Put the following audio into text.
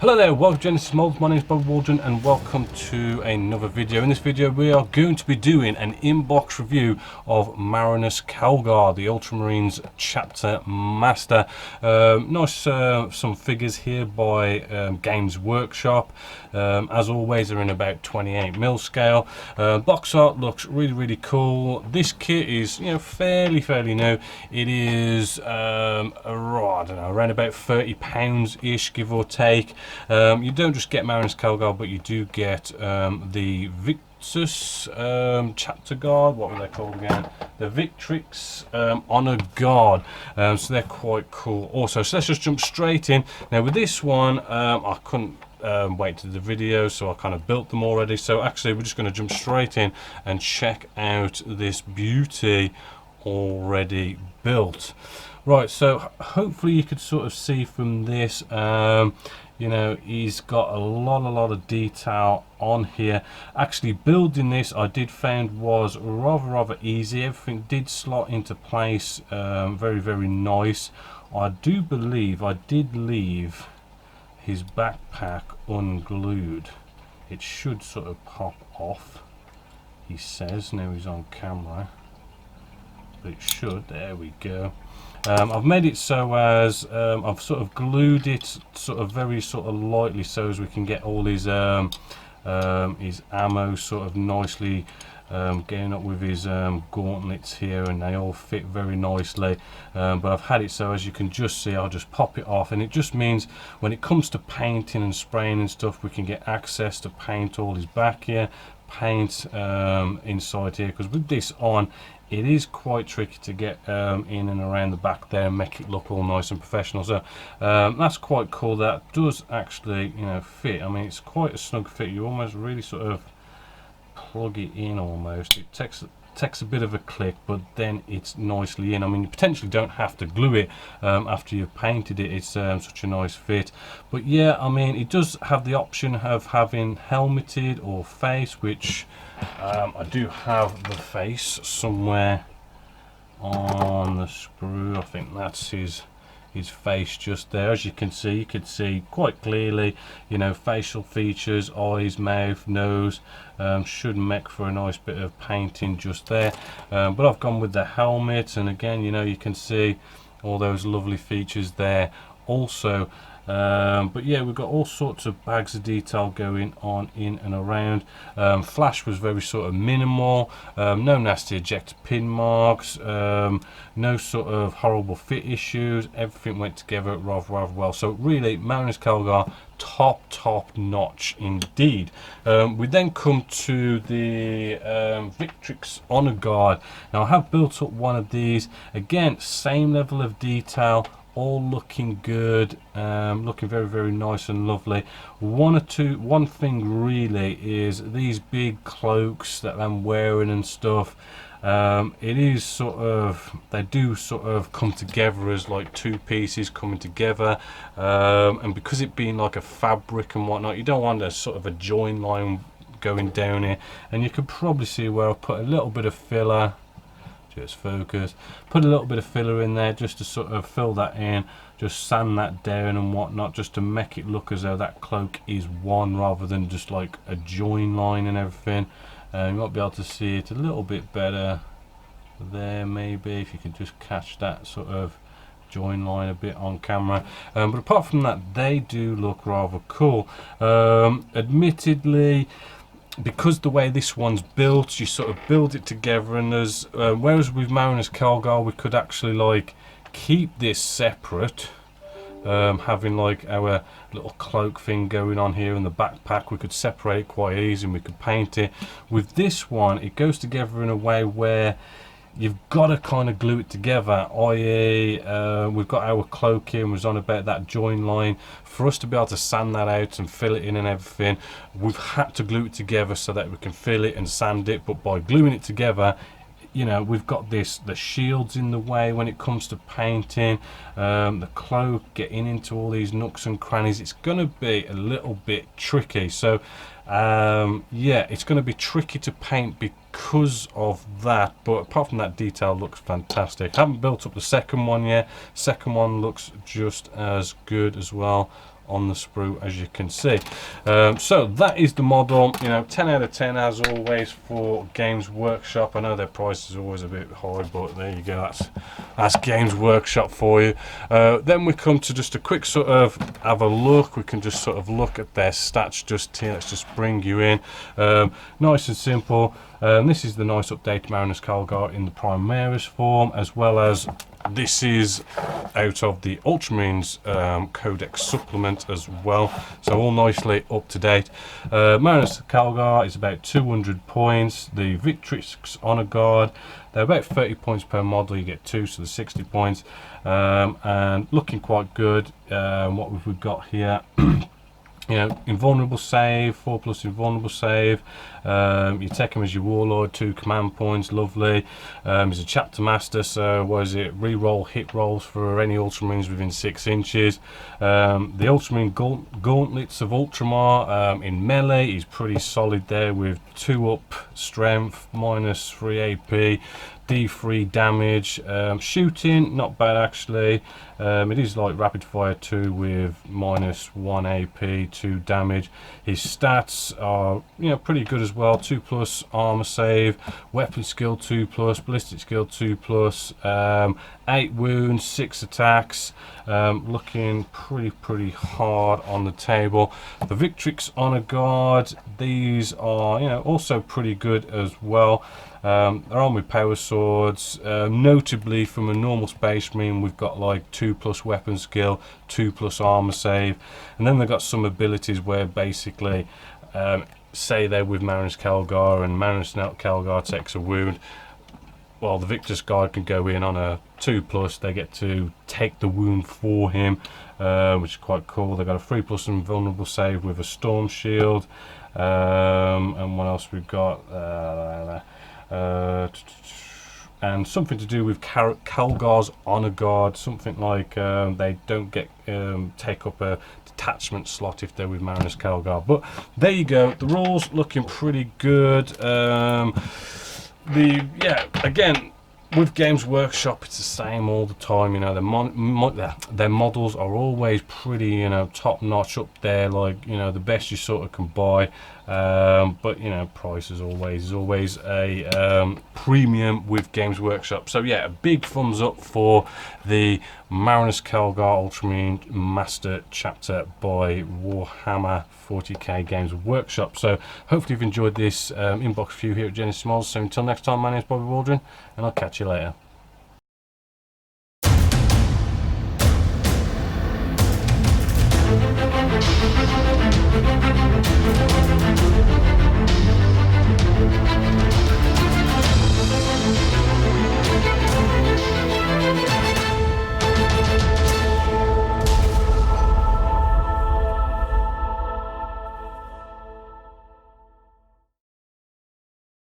Hello there, welcome to Genesis Molds. My name is Bob Waldron and welcome to another video. In this video we are going to be doing an inbox review of Marneus Calgar, the Ultramarines Chapter Master. Nice some figures here by Games Workshop. As always, they're in about 28mm scale. Box art looks really cool. This kit is, fairly new. It is I don't know, around about £30 ish, give or take. You don't just get Marneus Calgar, but you do get the Victus Chapter Guard. What were they called again? The Victrix Honor Guard. So they're quite cool also. So let's just jump straight in. Now with this one, I couldn't wait to the video, so I kind of built them already. So actually we're just going to jump straight in and check out this beauty already built. Right, so hopefully you could sort of see from this, he's got a lot of detail on here. Actually building this, I did find was rather easy. Everything did slot into place very nice. I do believe I did leave his backpack unglued. It should sort of pop off, he says. Now he's on camera, but it should. There we go. I've made it so as I've sort of glued it very lightly, so as we can get all his ammo sort of nicely going up with his gauntlets here, and they all fit very nicely. But I've had it so, as you can just see, I'll just pop it off, and it just means when it comes to painting and spraying and stuff, we can get access to paint all his back here, paint inside here, because with this on, it is quite tricky to get in and around the back there and make it look all nice and professional. So that's quite cool. That does actually fit. I mean, it's quite a snug fit. You almost really sort of plug it in almost. It takes a bit of a click, but then it's nicely in. I mean, you potentially don't have to glue it after you've painted it. It's such a nice fit. But yeah, I mean, it does have the option of having helmeted or face, which I do have the face somewhere on the sprue. I think that's his face just there. As you can see, you could see quite clearly, facial features, eyes, mouth, nose. Should make for a nice bit of painting just there. But I've gone with the helmet, and again, you can see all those lovely features there also. But yeah, we've got all sorts of bags of detail going on in and around. Flash was very sort of minimal, no nasty ejector pin marks, no sort of horrible fit issues. Everything went together rather well. So really, Marneus Calgar, top notch indeed. We then come to the Victrix Honor Guard. Now I have built up one of these. Again, same level of detail, all looking good, looking very nice and lovely. One thing really is these big cloaks that I'm wearing and stuff. It is they do come together as like two pieces coming together, and because it being like a fabric and whatnot, you don't want a sort of a join line going down here. And you can probably see where I've put a little bit of filler. Just focus. Put a little bit of filler in there just to sort of fill that in, just sand that down and whatnot, just to make it look as though that cloak is one rather than just like a join line and everything. You might be able to see it a little bit better there, maybe, if you can just catch that sort of join line a bit on camera. But apart from that, they do look rather cool. Admittedly, because the way this one's built, you sort of build it together, and there's whereas with Marneus Calgar we could actually like keep this separate, having like our little cloak thing going on here in the backpack, we could separate it quite easy and we could paint it. With this one, it goes together in a way where you've got to kind of glue it together, i.e. we've got our cloak here and was on about that join line. For us to be able to sand that out and fill it in and everything, we've had to glue it together so that we can fill it and sand it. But by gluing it together, we've got the shields in the way when it comes to painting, the cloak getting into all these nooks and crannies. It's going to be a little bit tricky. So yeah, it's going to be tricky to paint because of that, but apart from that, detail looks fantastic. Haven't built up the second one yet. Second one looks just as good as well. on the sprue, as you can see. So that is the model. 10 out of 10 as always for Games Workshop. I know their price is always a bit high, but there you go, that's Games Workshop for you. Then we come to just a quick sort of have a look. We can just sort of look at their stats just here. Let's just bring you in. Nice and simple. This is the nice updated Marneus Calgar in the Prime Marneus form, as well as this is out of the Ultramarines Codex supplement as well, so all nicely up to date. Marneus Calgar is about 200 points. The Victrix Honor Guard, they're about 30 points per model. You get 2, so the 60 points, and looking quite good. What have we got here? Invulnerable save, 4+ invulnerable save. You take him as your warlord, 2 command points, lovely. He's a chapter master, so re-roll hit rolls for any Ultramarines within 6 inches. The Ultramarine Gauntlets of Ultramar in melee, he's pretty solid there with 2 up strength, -3 AP, D3 damage. Shooting, not bad actually. It is like rapid fire 2 with -1 AP, 2 damage. His stats are pretty good as well. 2+ armor save, weapon skill 2+, ballistic skill 2+, 8 wounds, 6 attacks. Looking pretty hard on the table. The Victrix Honor Guard, these are also pretty good as well. They're armed with power swords. Notably, from a normal Space Marine, we've got like 2+ weapon skill, 2+ armor save, and then they've got some abilities where basically, say they're with Marneus Calgar and Marneus Calgar takes a wound. Well, the Victor's Guard can go in on a 2+. They get to take the wound for him, which is quite cool. They've got a 3+ invulnerable save with a storm shield. And what else we've got? And something to do with Calgar's Honor Guard, something like they don't get take up a detachment slot if they're with Marneus Calgar. But there you go, the rules looking pretty good. Again, with Games Workshop, it's the same all the time. Their models are always pretty, top notch up there, like the best you sort of can buy. But price is always a premium with Games Workshop. So yeah, a big thumbs up for the Marneus Calgar Ultramarine Master Chapter by Warhammer 40k Games Workshop. So hopefully you've enjoyed this inbox view here at Genesis Models. So until next time, my name is Bobby Waldron, and I'll catch you later.